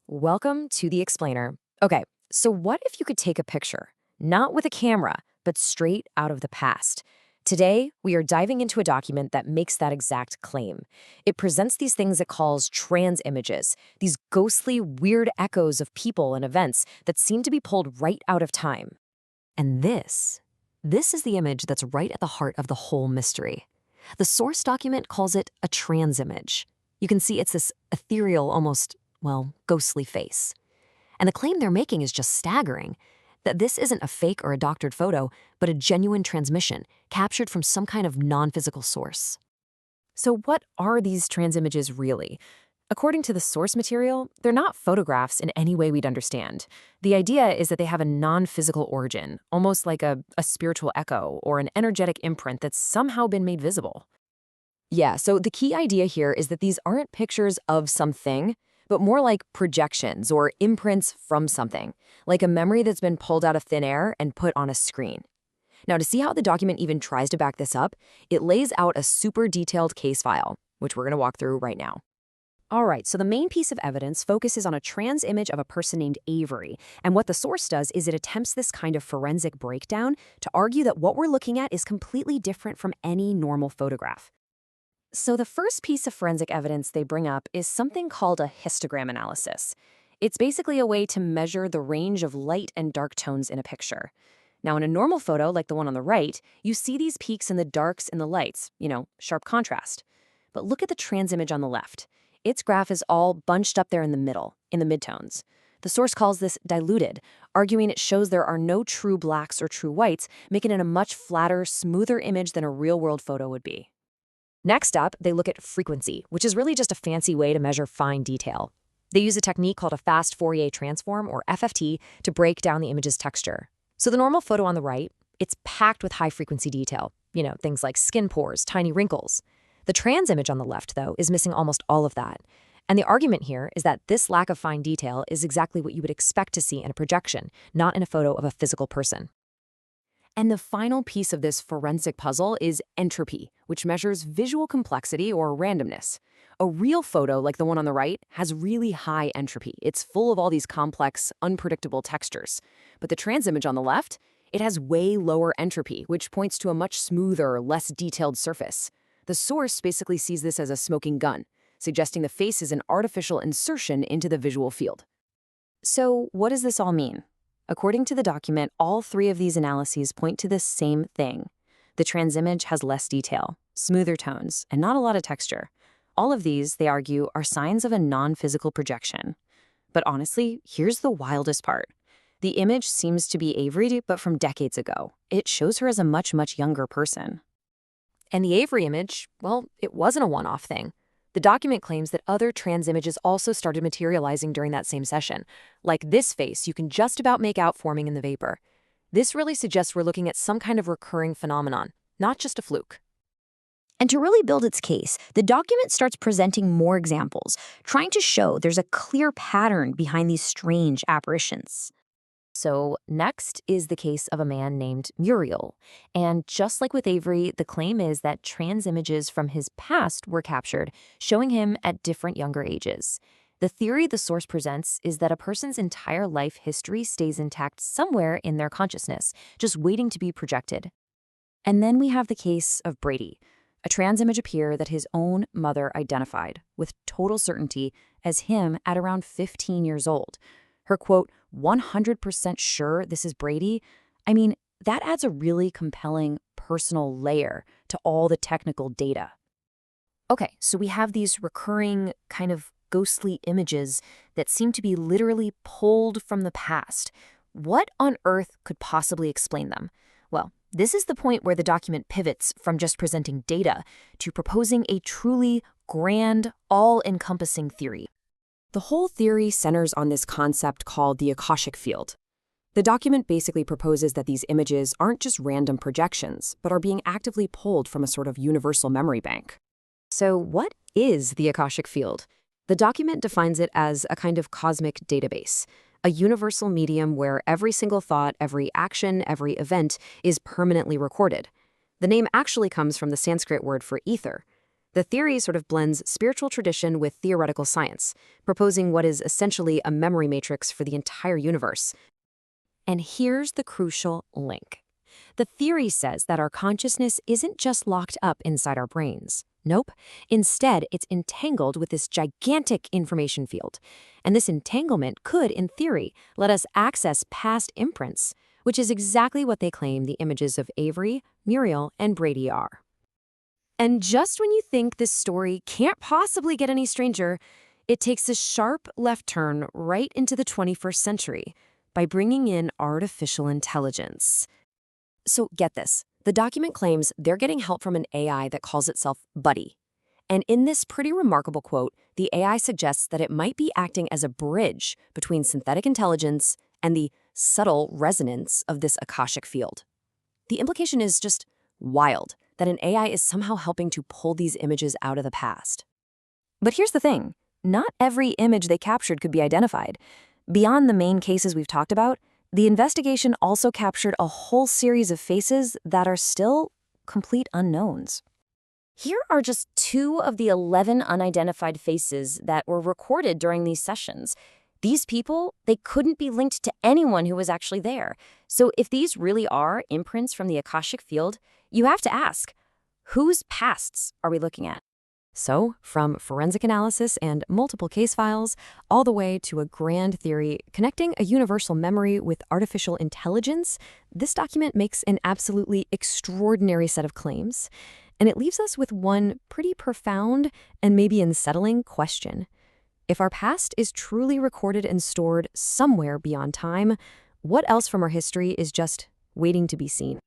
Welcome to the explainer. Okay, so what if you could take a picture, not with a camera, but straight out of the past? Today, we are diving into a document that makes that exact claim. It presents these things it calls transimages, these ghostly, weird echoes of people and events that seem to be pulled right out of time. And this is the image that's right at the heart of the whole mystery. The source document calls it a transimage. You can see it's this ethereal, almost, well, ghostly face. And the claim they're making is just staggering, that this isn't a fake or a doctored photo, but a genuine transmission captured from some kind of non-physical source. So what are these transimages really? According to the source material, they're not photographs in any way we'd understand. The idea is that they have a non-physical origin, almost like a spiritual echo or an energetic imprint that's somehow been made visible. Yeah, so the key idea here is that these aren't pictures of something, but more like projections or imprints from something, like a memory that's been pulled out of thin air and put on a screen. Now, to see how the document even tries to back this up, it lays out a super detailed case file, which we're going to walk through right now. All right, so the main piece of evidence focuses on a trans image of a person named Avery, and what the source does is it attempts this kind of forensic breakdown to argue that what we're looking at is completely different from any normal photograph. So the first piece of forensic evidence they bring up is something called a histogram analysis. It's basically a way to measure the range of light and dark tones in a picture. Now, in a normal photo, like the one on the right, you see these peaks in the darks and the lights, sharp contrast. But look at the trans image on the left. Its graph is all bunched up there in the middle, in the midtones. The source calls this diluted, arguing it shows there are no true blacks or true whites, making it a much flatter, smoother image than a real-world photo would be. Next up, they look at frequency, which is really just a fancy way to measure fine detail. They use a technique called a fast Fourier transform, or FFT, to break down the image's texture. So the normal photo on the right, it's packed with high-frequency detail, things like skin pores, tiny wrinkles. The trans image on the left, though, is missing almost all of that. And the argument here is that this lack of fine detail is exactly what you would expect to see in a projection, not in a photo of a physical person. And the final piece of this forensic puzzle is entropy, which measures visual complexity or randomness. A real photo, like the one on the right, has really high entropy. It's full of all these complex, unpredictable textures. But the trans image on the left, it has way lower entropy, which points to a much smoother, less detailed surface. The source basically sees this as a smoking gun, suggesting the face is an artificial insertion into the visual field. So what does this all mean? According to the document, all three of these analyses point to the same thing. The transimage has less detail, smoother tones, and not a lot of texture. All of these, they argue, are signs of a non-physical projection. But honestly, here's the wildest part. The image seems to be Avery, but from decades ago. It shows her as a much, much younger person. And the Avery image, well, it wasn't a one-off thing. The document claims that other trans images also started materializing during that same session. Like this face you can just about make out forming in the vapor. This really suggests we're looking at some kind of recurring phenomenon, not just a fluke. And to really build its case, the document starts presenting more examples, trying to show there's a clear pattern behind these strange apparitions. So next is the case of a man named Muriel. And just like with Avery, the claim is that trans images from his past were captured, showing him at different younger ages. The theory the source presents is that a person's entire life history stays intact somewhere in their consciousness, just waiting to be projected. And then we have the case of Brady, a trans image appear that his own mother identified, with total certainty, as him at around 15 years old. Her quote, 100% sure this is Brady. I mean, that adds a really compelling personal layer to all the technical data. Okay, so we have these recurring kind of ghostly images that seem to be literally pulled from the past. What on earth could possibly explain them? Well, this is the point where the document pivots from just presenting data to proposing a truly grand, all-encompassing theory. The whole theory centers on this concept called the Akashic field. The document basically proposes that these images aren't just random projections, but are being actively pulled from a sort of universal memory bank. So what is the Akashic field? The document defines it as a kind of cosmic database, a universal medium where every single thought, every action, every event is permanently recorded. The name actually comes from the Sanskrit word for ether. The theory sort of blends spiritual tradition with theoretical science, proposing what is essentially a memory matrix for the entire universe. And here's the crucial link. The theory says that our consciousness isn't just locked up inside our brains. Nope. Instead, it's entangled with this gigantic information field. And this entanglement could, in theory, let us access past imprints, which is exactly what they claim the images of Avery, Muriel, and Brady are. And just when you think this story can't possibly get any stranger, it takes a sharp left turn right into the 21st century by bringing in artificial intelligence. So get this. The document claims they're getting help from an AI that calls itself Buddy. And in this pretty remarkable quote, the AI suggests that it might be acting as a bridge between synthetic intelligence and the subtle resonance of this Akashic field. The implication is just wild, that an AI is somehow helping to pull these images out of the past. But here's the thing. Not every image they captured could be identified. Beyond the main cases we've talked about, the investigation also captured a whole series of faces that are still complete unknowns. Here are just 2 of the 11 unidentified faces that were recorded during these sessions. These people, they couldn't be linked to anyone who was actually there. So if these really are imprints from the Akashic field, you have to ask, whose pasts are we looking at? So, from forensic analysis and multiple case files, all the way to a grand theory connecting a universal memory with artificial intelligence, this document makes an absolutely extraordinary set of claims. And it leaves us with one pretty profound and maybe unsettling question. If our past is truly recorded and stored somewhere beyond time, what else from our history is just waiting to be seen?